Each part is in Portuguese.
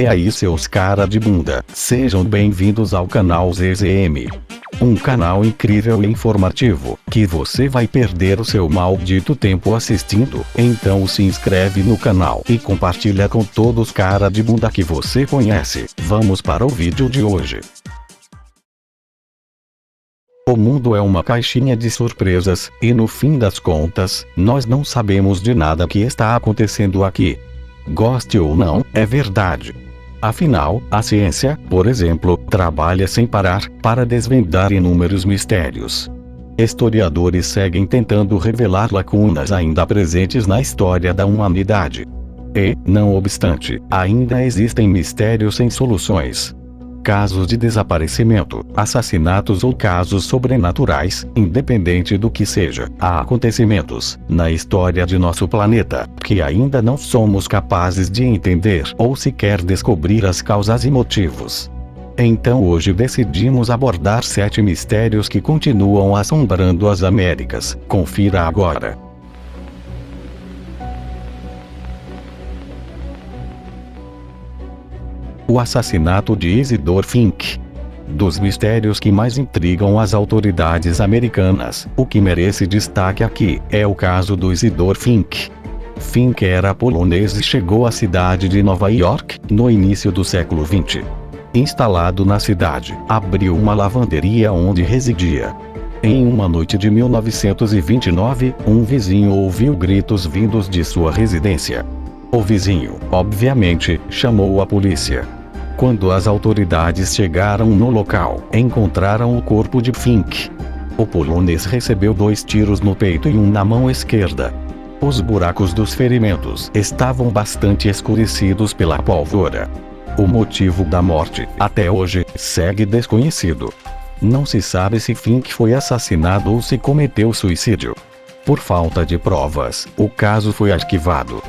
aí, seus cara de bunda, sejam bem-vindos ao canal ZZM. Um canal incrível e informativo, que você vai perder o seu maldito tempo assistindo. Então se inscreve no canal e compartilha com todos os cara de bunda que você conhece. Vamos para o vídeo de hoje. O mundo é uma caixinha de surpresas, e no fim das contas, nós não sabemos de nada que está acontecendo aqui. Goste ou não, é verdade. Afinal, a ciência, por exemplo, trabalha sem parar para desvendar inúmeros mistérios. Historiadores seguem tentando revelar lacunas ainda presentes na história da humanidade. E, não obstante, ainda existem mistérios sem soluções. Casos de desaparecimento, assassinatos ou casos sobrenaturais, independente do que seja, há acontecimentos na história de nosso planeta que ainda não somos capazes de entender ou sequer descobrir as causas e motivos. Então hoje decidimos abordar 7 mistérios que continuam assombrando as Américas. Confira agora. O assassinato de Isidore Fink. Dos mistérios que mais intrigam as autoridades americanas, o que merece destaque aqui é o caso do Isidore Fink. Fink era polonês e chegou à cidade de Nova York no início do século XX. Instalado na cidade, abriu uma lavanderia onde residia. Em uma noite de 1929, um vizinho ouviu gritos vindos de sua residência. O vizinho, obviamente, chamou a polícia. Quando as autoridades chegaram no local, encontraram o corpo de Fink. O polonês recebeu 2 tiros no peito e um na mão esquerda. Os buracos dos ferimentos estavam bastante escurecidos pela pólvora. O motivo da morte, até hoje, segue desconhecido. Não se sabe se Fink foi assassinado ou se cometeu suicídio. Por falta de provas, o caso foi arquivado.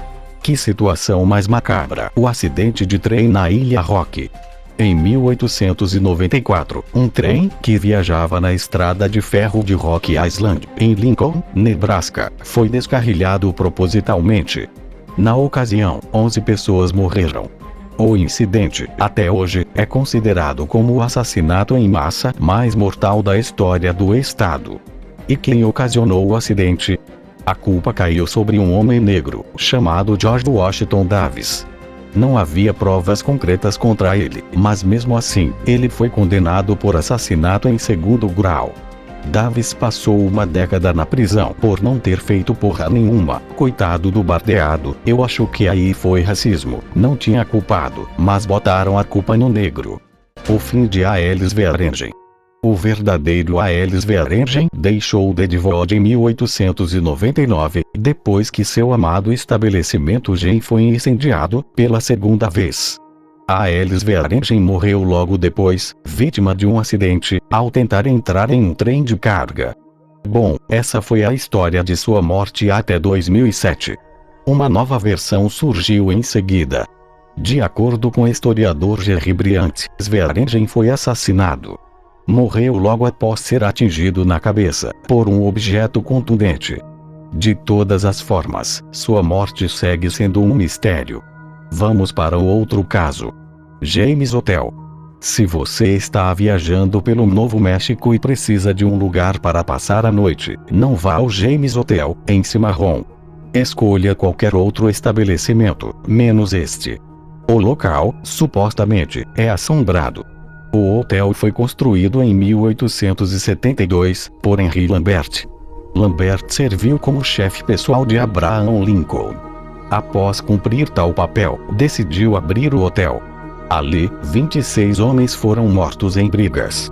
Que situação mais macabra! O acidente de trem na Ilha Rock. Em 1894, um trem que viajava na estrada de ferro de Rock Island, em Lincoln, Nebraska, foi descarrilhado propositalmente. Na ocasião, 11 pessoas morreram. O incidente, até hoje, é considerado como o assassinato em massa mais mortal da história do estado. E quem ocasionou o acidente? A culpa caiu sobre um homem negro, chamado George Washington Davis. Não havia provas concretas contra ele, mas mesmo assim, ele foi condenado por assassinato em 2º grau. Davis passou uma década na prisão por não ter feito porra nenhuma. Coitado do bardeado, eu acho que aí foi racismo. Não tinha culpado, mas botaram a culpa no negro. O fim de A.L. Swearingen. O verdadeiro A.L. Swearingen deixou Deadwood em 1899, depois que seu amado estabelecimento Gen foi incendiado pela 2ª vez. A.L. Swearingen morreu logo depois, vítima de um acidente, ao tentar entrar em um trem de carga. Bom, essa foi a história de sua morte até 2007. Uma nova versão surgiu em seguida. De acordo com o historiador Jerry Bryant, Swearingen foi assassinado. Morreu logo após ser atingido na cabeça por um objeto contundente. De todas as formas, sua morte segue sendo um mistério. Vamos para o outro caso. James Hotel. Se você está viajando pelo Novo México e precisa de um lugar para passar a noite, não vá ao James Hotel, em Cimarron. Escolha qualquer outro estabelecimento, menos este. O local, supostamente, é assombrado. O hotel foi construído em 1872, por Henry Lambert. Lambert serviu como chefe pessoal de Abraham Lincoln. Após cumprir tal papel, decidiu abrir o hotel. Ali, 26 homens foram mortos em brigas.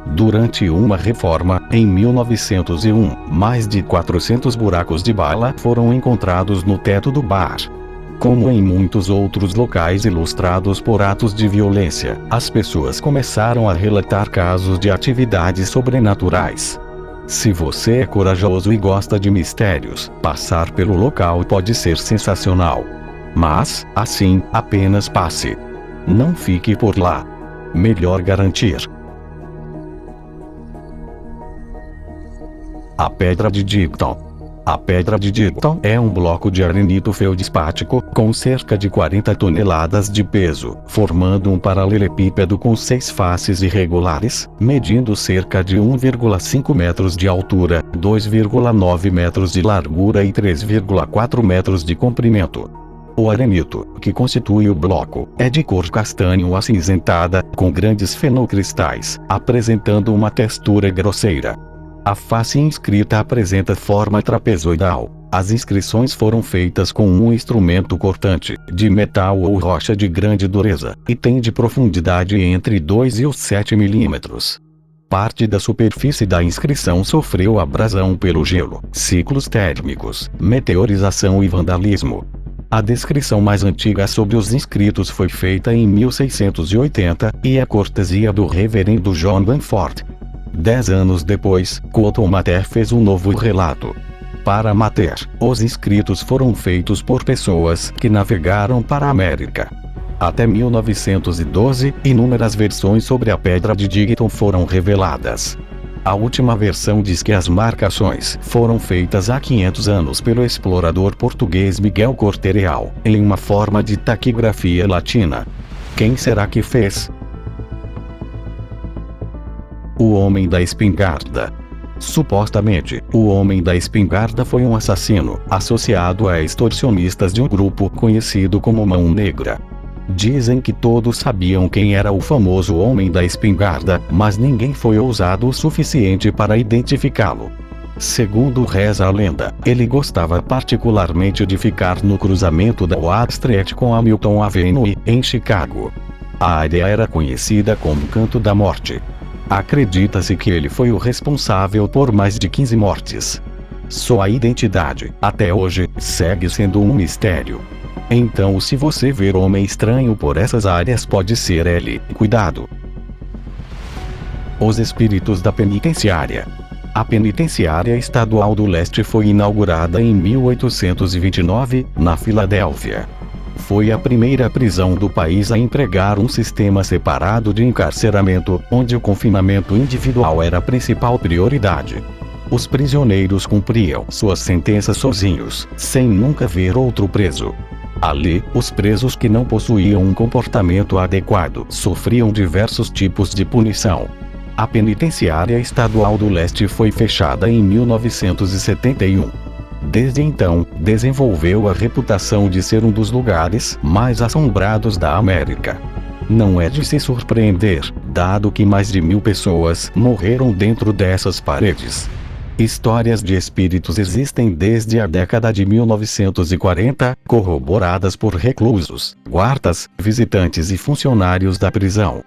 Durante uma reforma, em 1901, mais de 400 buracos de bala foram encontrados no teto do bar. Como em muitos outros locais ilustrados por atos de violência, as pessoas começaram a relatar casos de atividades sobrenaturais. Se você é corajoso e gosta de mistérios, passar pelo local pode ser sensacional. Mas, assim, apenas passe. Não fique por lá. Melhor garantir. A Pedra de Dibton. A pedra de Digiton é um bloco de arenito feldspático, com cerca de 40 toneladas de peso, formando um paralelepípedo com 6 faces irregulares, medindo cerca de 1,5 metros de altura, 2,9 metros de largura e 3,4 metros de comprimento. O arenito, que constitui o bloco, é de cor castanho acinzentada, com grandes fenocristais, apresentando uma textura grosseira. A face inscrita apresenta forma trapezoidal. As inscrições foram feitas com um instrumento cortante, de metal ou rocha de grande dureza, e tem de profundidade entre 2 e 7 milímetros. Parte da superfície da inscrição sofreu abrasão pelo gelo, ciclos térmicos, meteorização e vandalismo. A descrição mais antiga sobre os inscritos foi feita em 1680, e é cortesia do reverendo John Bamford. 10 anos depois, Cotton Mather fez um novo relato. Para Mather, os inscritos foram feitos por pessoas que navegaram para a América. Até 1912, inúmeras versões sobre a pedra de Digiton foram reveladas. A última versão diz que as marcações foram feitas há 500 anos pelo explorador português Miguel Corte-Real, em uma forma de taquigrafia latina. Quem será que fez? O Homem da Espingarda. Supostamente, o Homem da Espingarda foi um assassino, associado a extorsionistas de um grupo conhecido como Mão Negra. Dizem que todos sabiam quem era o famoso Homem da Espingarda, mas ninguém foi ousado o suficiente para identificá-lo. Segundo reza a lenda, ele gostava particularmente de ficar no cruzamento da Wall Street com a Hamilton Avenue, em Chicago. A área era conhecida como Canto da Morte. Acredita-se que ele foi o responsável por mais de 15 mortes. Sua identidade, até hoje, segue sendo um mistério. Então, se você ver homem estranho por essas áreas, pode ser ele. Cuidado! Os espíritos da penitenciária. A Penitenciária Estadual do Leste foi inaugurada em 1829, na Filadélfia. Foi a primeira prisão do país a empregar um sistema separado de encarceramento, onde o confinamento individual era a principal prioridade. Os prisioneiros cumpriam suas sentenças sozinhos, sem nunca ver outro preso. Ali, os presos que não possuíam um comportamento adequado sofriam diversos tipos de punição. A Penitenciária Estadual do Leste foi fechada em 1971. Desde então, desenvolveu a reputação de ser um dos lugares mais assombrados da América. Não é de se surpreender, dado que mais de 1.000 pessoas morreram dentro dessas paredes. Histórias de espíritos existem desde a década de 1940, corroboradas por reclusos, guardas, visitantes e funcionários da prisão.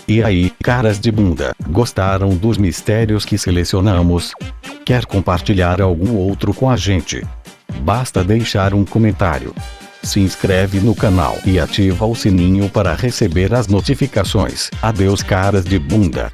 E aí, caras de bunda, gostaram dos mistérios que selecionamos? Quer compartilhar algum outro com a gente? Basta deixar um comentário. Se inscreve no canal e ativa o sininho para receber as notificações. Adeus, caras de bunda.